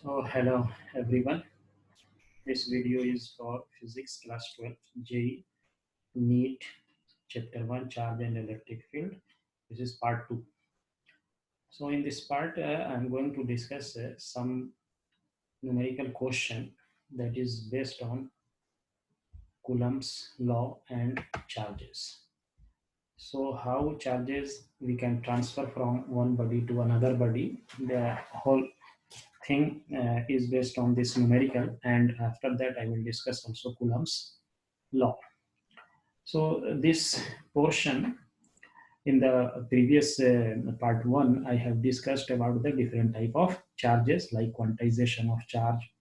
So hello everyone. This video is for Physics Class 12 JEE NEET Chapter 1 Charge and Electric Field. This is part 2. So in this part I'm going to discuss some numerical question that is based on Coulomb's law and charges. So how charges we can transfer from one body to another body. The whole thing is based on this numerical, and after that I will discuss also Coulomb's law. So this portion in the previous part 1 I have discussed about the different type of charges, like quantization of charge,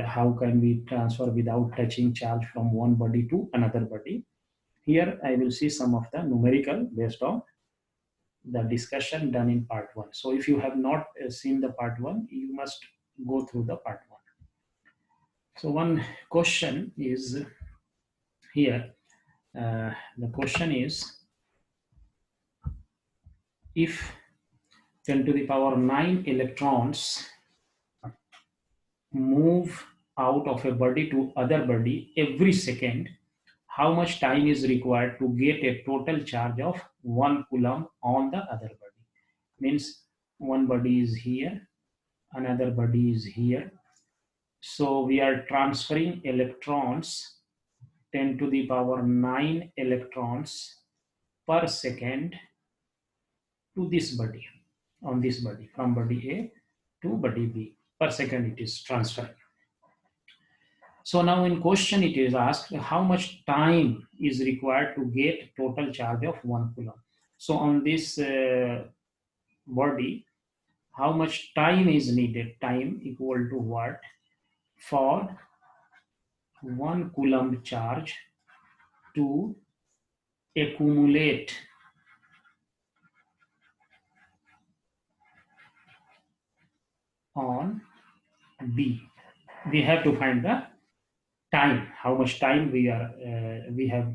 how can we transfer without touching charge from one body to another body. Here I will see some of the numerical based on the discussion done in part 1. So if you have not seen the part 1, you must go through the part 1. So one question is here. The question is, if 10 to the power 9 electrons move out of a body to other body every second, how much time is required to get a total charge of 1 coulomb on the other body? Means one body is here, another body is here. So we are transferring electrons, 10 to the power 9 electrons per second to this body, on this body, from body A to body B. Per second it is transferring. So now in question it is asked how much time is required to get total charge of 1 coulomb. So on this body, how much time is needed? Time equal to what? For 1 coulomb charge to accumulate on B. We have to find the time, how much time we have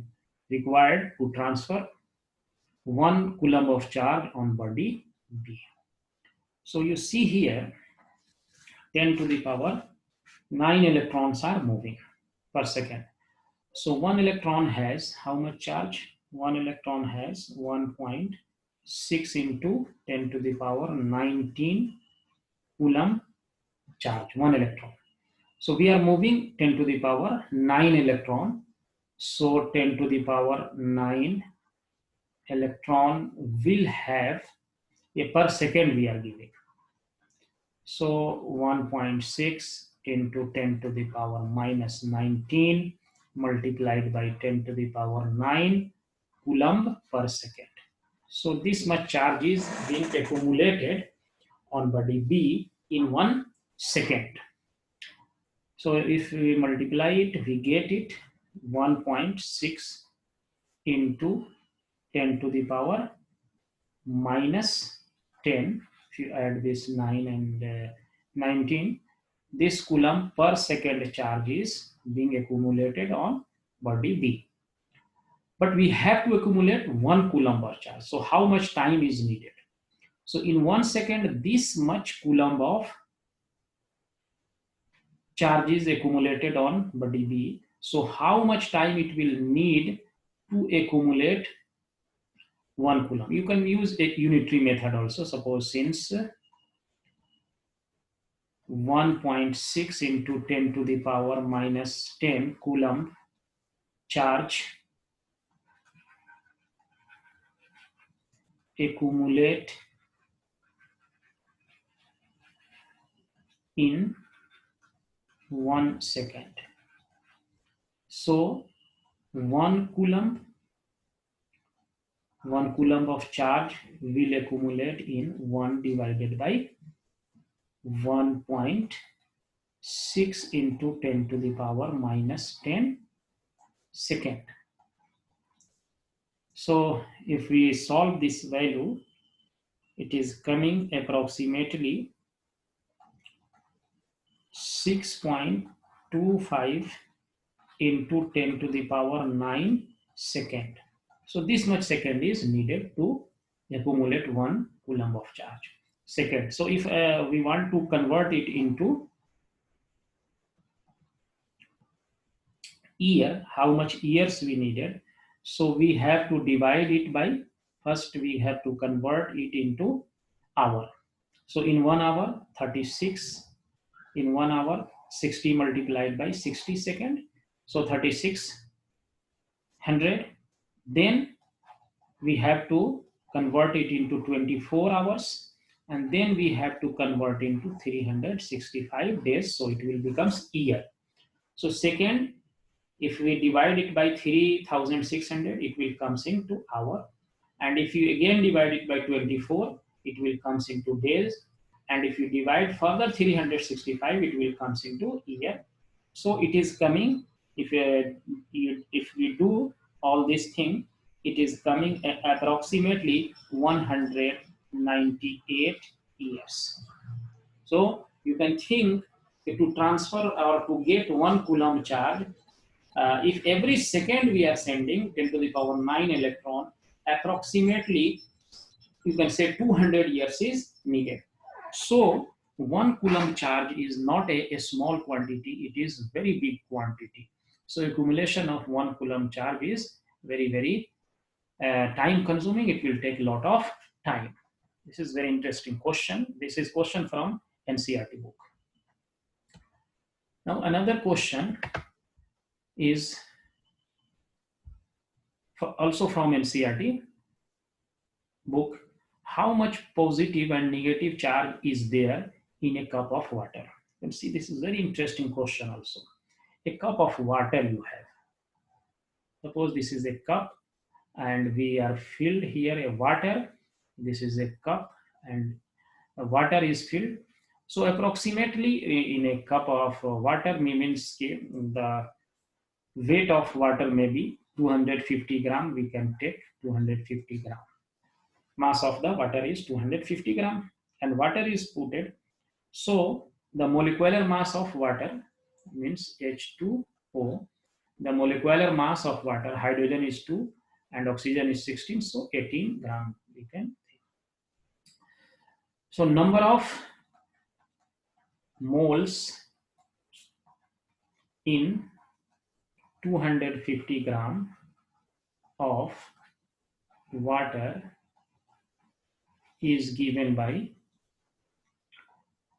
required to transfer 1 coulomb of charge on body B. So you see here 10 to the power 9 electrons are moving per second. So one electron has how much charge? One electron has 1.6 into 10 to the power 19 coulomb charge, one electron. So we are moving 10 to the power 9 electron. So 10 to the power 9 electron will have a per second we are giving. So 1.6 into 10 to the power minus 19 multiplied by 10 to the power 9 coulomb per second. So this much charge is being accumulated on body B in 1 second. So if we multiply it, we get it 1.6 into 10 to the power minus 10. If you add this 9 and 19, this coulomb per second charge is being accumulated on body B. But we have to accumulate 1 coulomb per charge. So how much time is needed? So in 1 second, this much coulomb of charge is accumulated on body B. So how much time it will need to accumulate 1 coulomb? You can use a unitary method also. Suppose since 1.6 into 10 to the power minus 10 coulomb charge accumulate in 1 second. So 1 coulomb of charge will accumulate in 1 divided by 1.6 into 10 to the power minus 10 second. So if we solve this value, it is coming approximately 6.25 into 10 to the power 9 second. So this much second is needed to accumulate 1 coulomb of charge. second. So if we want to convert it into year, how much years we needed? So we have to divide it by, first we have to convert it into hour. So in 1 hour, 36, in 1 hour, 60 multiplied by 60 second. So 3600. Then we have to convert it into 24 hours, and then we have to convert into 365 days. So it will becomes year. So second, if we divide it by 3600, it will comes into hour. And if you again divide it by 24, it will comes into days. And if you divide further 365, it will comes into year. So it is coming, if we do all this thing, it is coming approximately 198 years. So you can think to transfer or to get 1 coulomb charge, if every second we are sending 10 to the power 9 electron, approximately you can say 200 years is needed. So 1 coulomb charge is not a small quantity, it is very big quantity. So accumulation of 1 coulomb charge is very time consuming. It will take a lot of time. This is very interesting question. This is question from NCERT book. Now another question is also from NCERT book. How much positive and negative charge is there in a cup of water? You can see this is very interesting question also. A cup of water you have. Suppose this is a cup and we are filled here a water. This is a cup and water is filled. So approximately in a cup of water means the weight of water may be 250 gram. We can take 250 gram. Mass of the water is 250 gram and water is put. So the molecular mass of water means H2O. The molecular mass of water, hydrogen is 2 and oxygen is 16, so 18 gram we can take. So number of moles in 250 gram of water is given by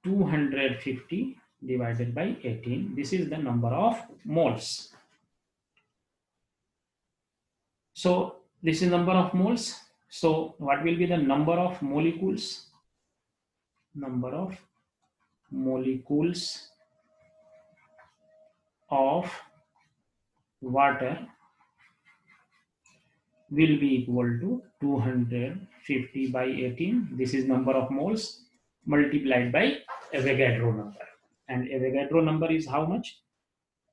250 divided by 18. This is the number of moles. So this is number of moles. So what will be the number of molecules? Number of molecules of water will be equal to 250 by 18. This is number of moles multiplied by Avogadro number. And Avogadro number is how much?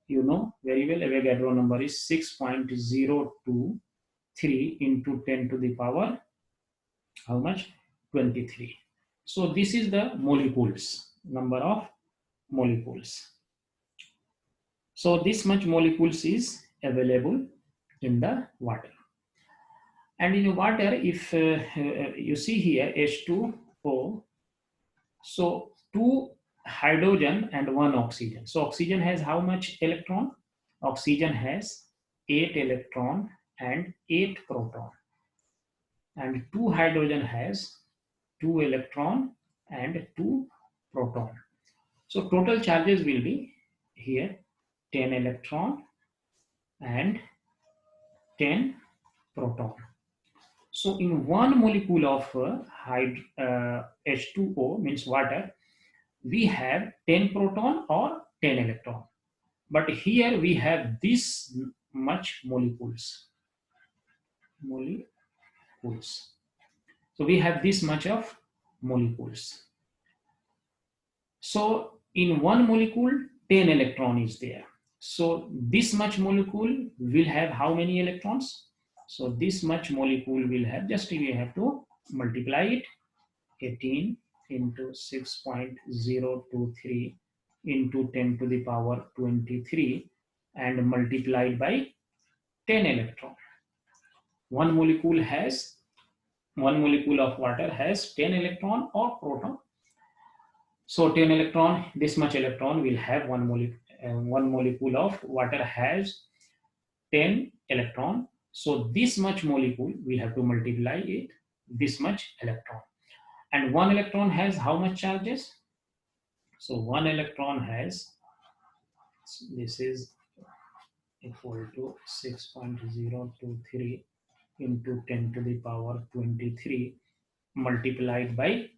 You know very well, Avogadro number is 6.023 into 10 to the power, how much? 23. So this is the molecules, number of molecules. So this much molecules is available in the water. And in water, if you see here H2O, so 2 hydrogen and 1 oxygen. So oxygen has how much electron? Oxygen has 8 electron and 8 proton. And 2 hydrogen has 2 electron and 2 proton. So total charges will be here 10 electron and 10 proton. So in one molecule of H2O means water, we have 10 proton or 10 electron. But here we have this much molecules. So we have this much of molecules. So in one molecule, 10 electron is there. So this much molecule will have how many electrons? So this much molecule will have, just we have to multiply it, 18 into 6.023 into 10 to the power 23 and multiplied by 10 electron. One molecule has One molecule of water has 10 electron or proton. So 10 electron, this much electron will have one molecule of water has 10 electron. So this much molecule we have to multiply it, this much electron. And one electron has how much charges? So one electron has, this is equal to 6.023 into 10 to the power 23 multiplied by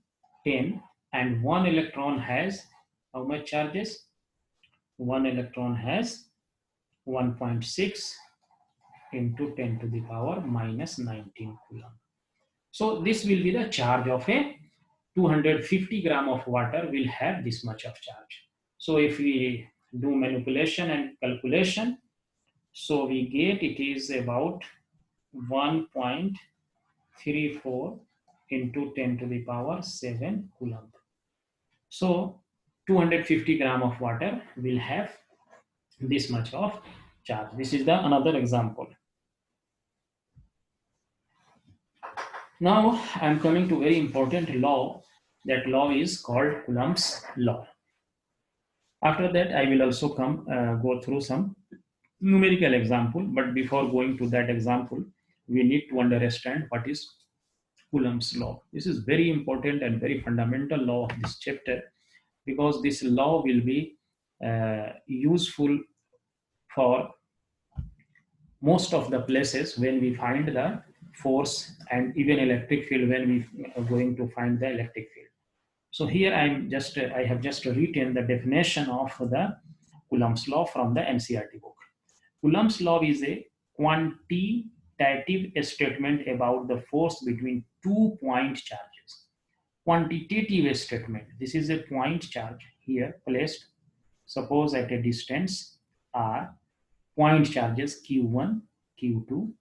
10, and one electron has how much charges? One electron has 1.6 into 10 to the power minus 19 coulomb. So this will be the charge of a 250 gram of water will have this much of charge. So if we do manipulation and calculation, so we get it is about 1.34 into 10 to the power 7 coulomb. So 250 gram of water will have this much of charge. This is the another example. Now I am coming to very important law. That law is called Coulomb's law. After that, I will also go through some numerical example. But before going to that example, we need to understand what is Coulomb's law. This is very important and very fundamental law of this chapter, because this law will be useful for most of the places when we find the force and even electric field when we are going to find the electric field. So here I have just written the definition of the Coulomb's law from the NCERT book. Coulomb's law is a quantitative statement about the force between 2-point charges. Quantitative statement. This is a point charge here placed, suppose at a distance r, point charges q1, q2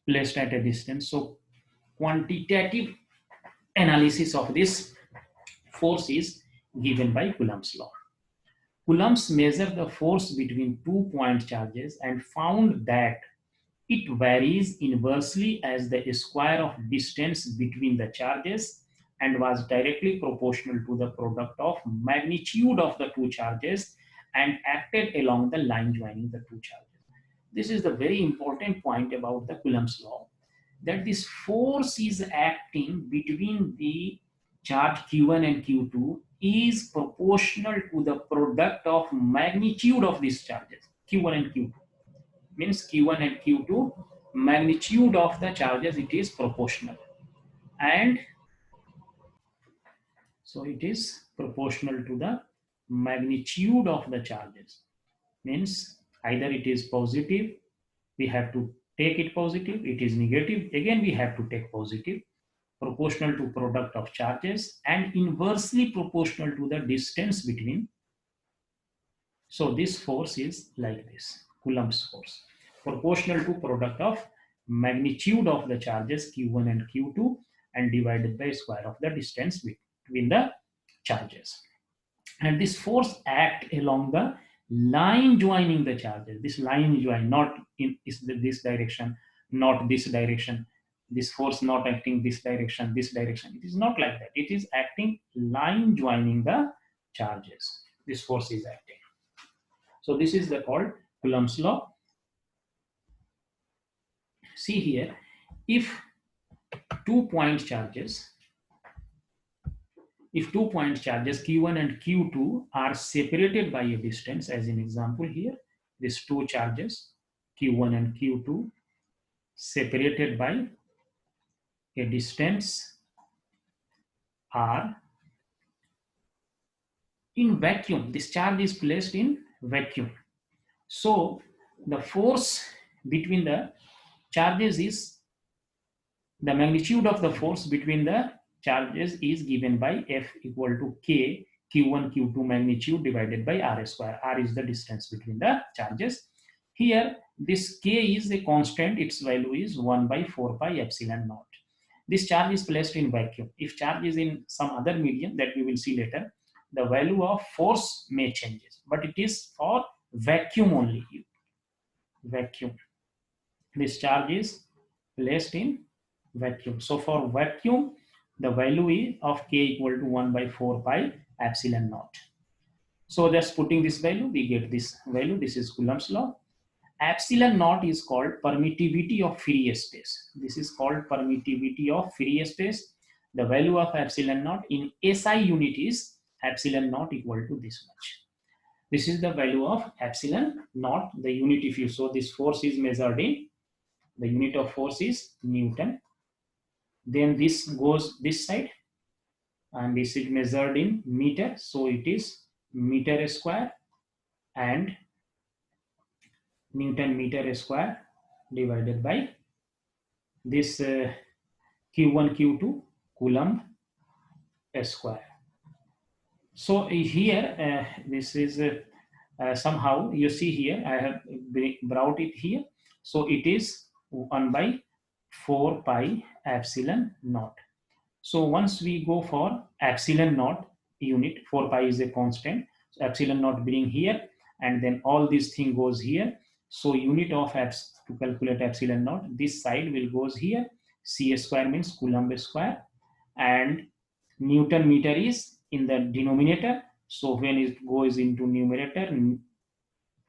placed at a distance. So quantitative analysis of this force is given by Coulomb's law. Coulombs measured the force between 2-point charges and found that it varies inversely as the square of distance between the charges and was directly proportional to the product of magnitude of the two charges and acted along the line joining the two charges. This is the very important point about the Coulomb's law, that this force is acting between the charge q1 and q2 is proportional to the product of magnitude of these charges, q1 and q2. Means q1 and q2 magnitude of the charges, it is proportional, and so it is proportional to the magnitude of the charges. Means either it is positive, we have to take it positive, it is negative, again we have to take positive, proportional to product of charges, and inversely proportional to the distance between. So this force is like this, Coulomb's force, proportional to product of magnitude of the charges q1 and q2 and divided by square of the distance between the charges. And this force act along the line joining the charges. This line join, not in this direction, not this direction, this force not acting this direction, this direction. It is not like that. It is acting line joining the charges. This force is acting. So this is the called Coulomb's law. See here, if 2-point charges, q1 and q2 are separated by a distance, as in example here, these two charges q1 and q2 separated by a distance r in vacuum, this charge is placed in vacuum. So the force between the charges is, the magnitude of the force between the charges is given by F equal to K, Q1, Q2 magnitude divided by R square. R is the distance between the charges. Here, this K is a constant, its value is 1 by 4 pi epsilon naught. This charge is placed in vacuum. If charge is in some other medium that we will see later, the value of force may change, but it is for vacuum only. Vacuum. This charge is placed in vacuum. So for vacuum, the value is of K equal to 1 by 4 pi epsilon naught. So just putting this value, we get this value. This is Coulomb's law. Epsilon naught is called permittivity of Fourier space. This is called permittivity of Fourier space. The value of epsilon naught in SI unit is epsilon naught equal to this much. This is the value of epsilon naught. The unit, if you saw, this force is measured in, the unit of force is Newton. Then this goes this side, and this is measured in meter. So it is meter square and Newton meter square divided by this Q1 Q2 Coulomb square. So here this is somehow you see here I have brought it here. So it is 1 by 4 pi epsilon naught. So once we go for epsilon naught unit, 4 pi is a constant. So epsilon naught being here, and then all this thing goes here. So unit of to calculate epsilon naught, this side will goes here. C square means Coulomb square, and Newton meter is in the denominator. So when it goes into numerator,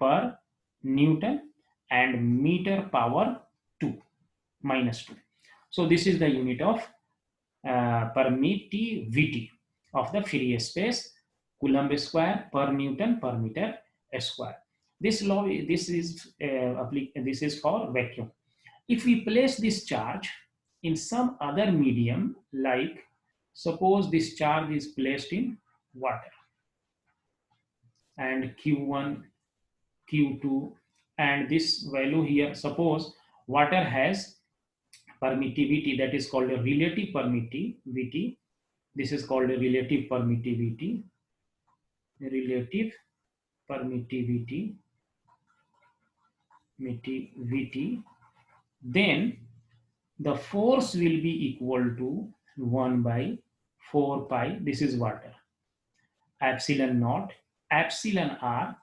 per Newton, and meter power 2 minus 2. So this is the unit of permittivity of the Fourier space, Coulomb square per Newton per meter square. This law, this is for vacuum. If we place this charge in some other medium, like suppose this charge is placed in water, and Q1, Q2, and this value here, suppose water has permittivity, that is called a relative permittivity. This is called a relative permittivity. Relative permittivity. Then the force will be equal to 1 by 4 pi. This is water. Epsilon naught, epsilon r,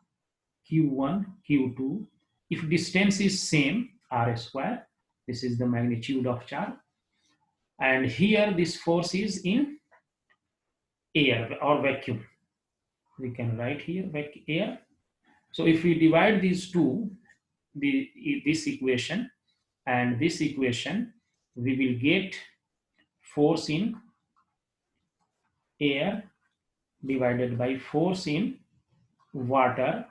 Q1, Q2. If distance is same, r square. This is the magnitude of charge. And here this force is in air or vacuum. We can write here air. So if we divide these two, this equation and this equation, we will get force in air divided by force in water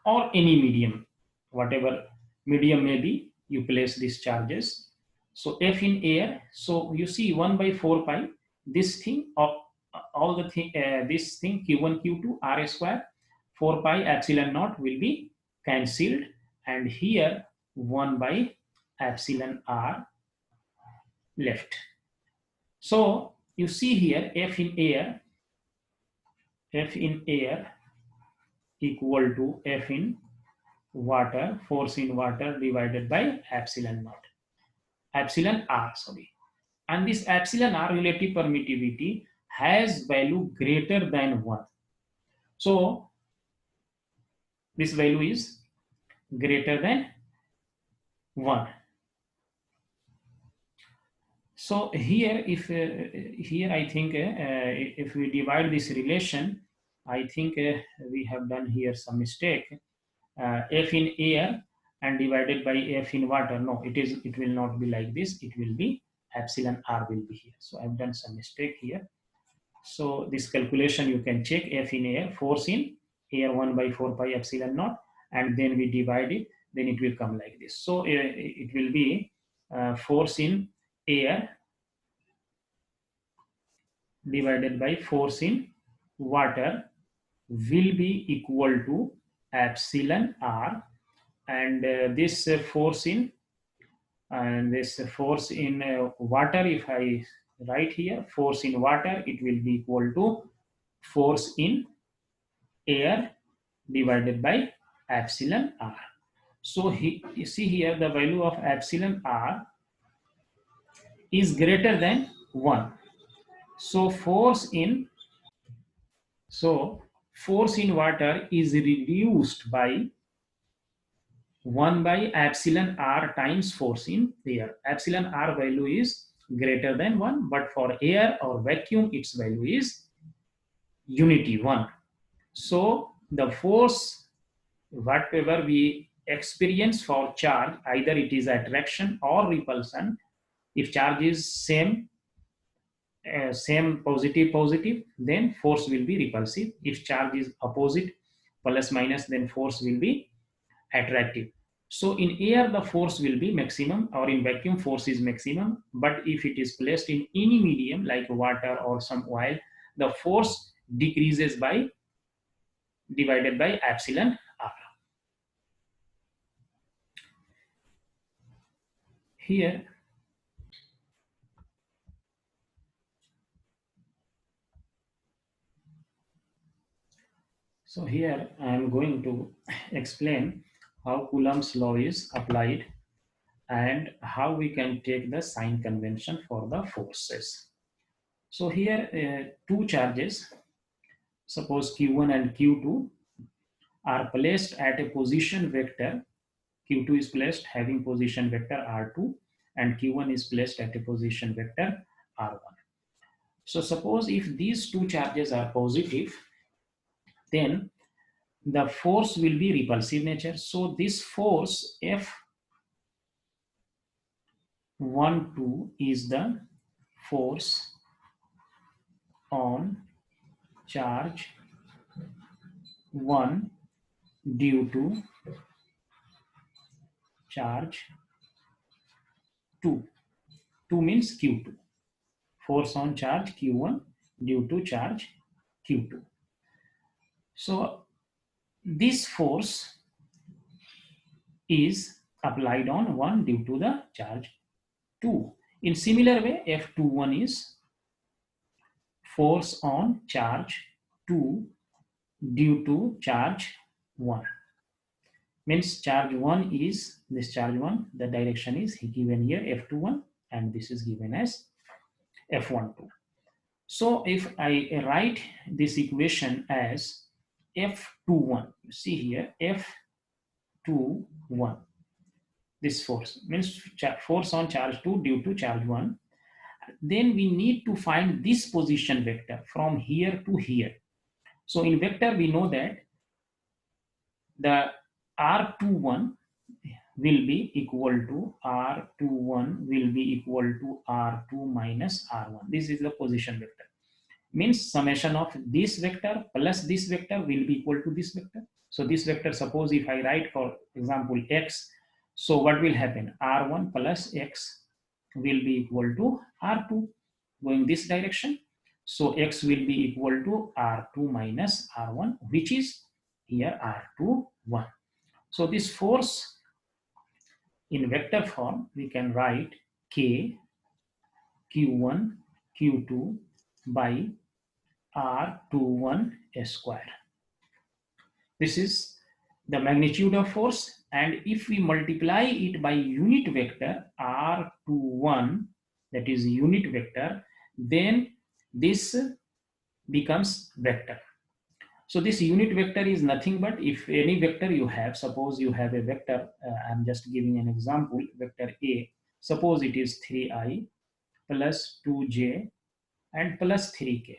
or any medium, whatever medium may be, you place these charges. So F in air, so you see 1 by 4 pi, this thing, all the thing, this thing Q1, Q2, R square, 4 pi epsilon naught will be cancelled, and here 1 by epsilon R left. So you see here F in air equal to F in water, force in water divided by epsilon naught, epsilon R, sorry. And this epsilon R, relative permittivity, has value greater than 1. So this value is greater than 1. So here, if here I think if we divide this relation, I think we have done here some mistake. F in air and divided by F in water. No, it will not be like this. It will be epsilon R will be here. So I've done some mistake here. So this calculation you can check. F in air, force in air 1 by 4 pi epsilon naught, and then we divide it, then it will come like this. So it will be force in air divided by force in water will be equal to epsilon R, and this force in water, if I write here force in water, it will be equal to force in air divided by epsilon R. So you see here the value of epsilon R is greater than 1. So force in water is reduced by 1 by epsilon R times force in air. Epsilon R value is greater than 1, but for air or vacuum its value is unity 1. So the force whatever we experience for charge, either it is attraction or repulsion, if charge is same positive positive, then force will be repulsive. If charge is opposite plus minus, then force will be attractive. So in air the force will be maximum, or in vacuum force is maximum, but if it is placed in any medium like water or some oil, the force decreases by divided by epsilon r. Here here I am going to explain how Coulomb's law is applied and how we can take the sign convention for the forces. So here two charges, suppose Q1 and Q2, are placed at a position vector. Q2 is placed having position vector R2 and Q1 is placed at a position vector R1. So suppose if these two charges are positive, then the force will be repulsive nature. So this force F12 is the force on charge 1 due to charge 2. 2 means Q2. Force on charge Q1 due to charge Q2. So this force is applied on 1 due to the charge 2. In similar way, F21 is force on charge 2 due to charge 1. Means charge 1 is this charge 1, the direction is given here F21 and this is given as F12. So if I write this equation as F21, you see here F21, this force means force on charge 2 due to charge 1. Then we need to find this position vector from here to here. So in vector we know that the R21 will be equal to R21 will be equal to R2 minus R1. This is the position vector. Means summation of this vector plus this vector will be equal to this vector. So this vector, suppose if I write for example x, so what will happen? R1 plus x will be equal to R2 going this direction. So x will be equal to R2 minus R1, which is here R2 1. So this force in vector form we can write K Q1 Q2 by R21 square. This is the magnitude of force, and if we multiply it by unit vector R21, that is unit vector, then this becomes vector. So this unit vector is nothing but if any vector you have, suppose you have a vector, I'm just giving an example, vector A, suppose it is 3i plus 2j and plus 3k.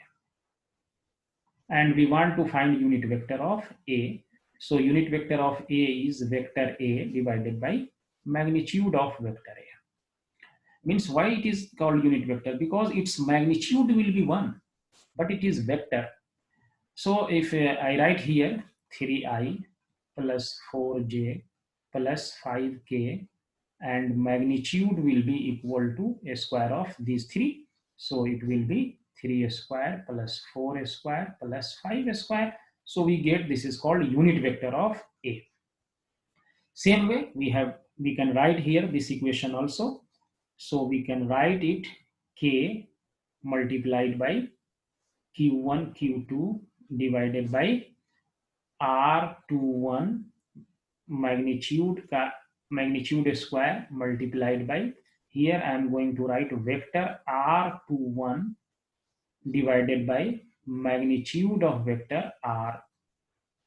And we want to find unit vector of A. So unit vector of A is vector A divided by magnitude of vector A. Means why it is called unit vector? Because its magnitude will be 1, but it is vector. So if I write here 3i plus 4j plus 5k and magnitude will be equal to a square of these 3. So it will be 3 square plus 4 square plus 5 square. So we get this is called unit vector of A. Same way we can write here this equation also. So we can write it K multiplied by Q1 Q2 divided by R21 magnitude square multiplied by, here I am going to write vector R21 divided by magnitude of vector R,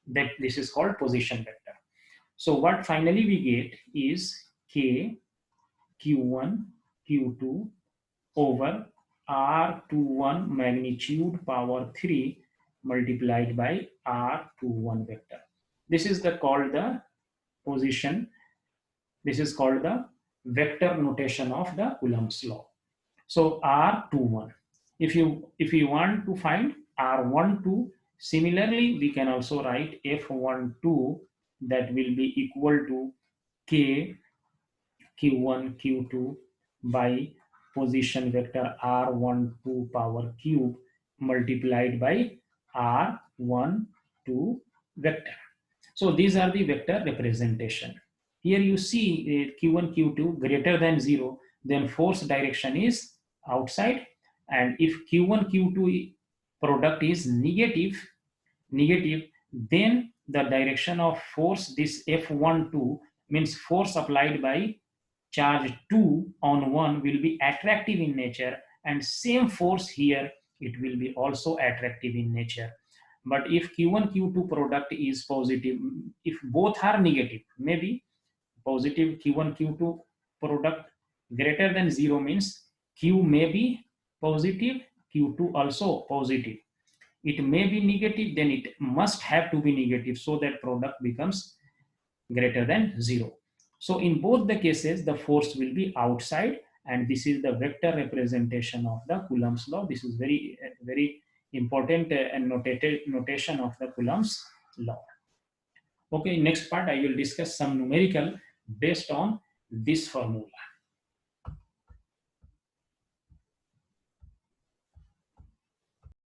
that this is called position vector. So what finally we get is K Q1 Q2 over r21 magnitude power 3 multiplied by r21 vector. This is called the position. This is called the vector notation of the Coulomb's law. So r21. If you want to find r12, similarly we can also write f12, that will be equal to k q1 q2 by position vector r12 power cube multiplied by r12 vector. So these are the vector representation. Here you see q1 q2 greater than 0, then force direction is outside, and if q1 q2 product is negative, then the direction of force, this f12, means force applied by charge 2 on 1 will be attractive in nature, and same force here, it will be also attractive in nature. But if q1 q2 product is positive, if both are negative, maybe positive q1 q2 product greater than 0 means q may be positive, q2 also positive. It may be negative, then it must have to be negative, so that product becomes greater than 0. So in both the cases, the force will be outside, and this is the vector representation of the Coulomb's law. This is very important and notation of the Coulomb's law. Okay, next part I will discuss some numerical based on this formula.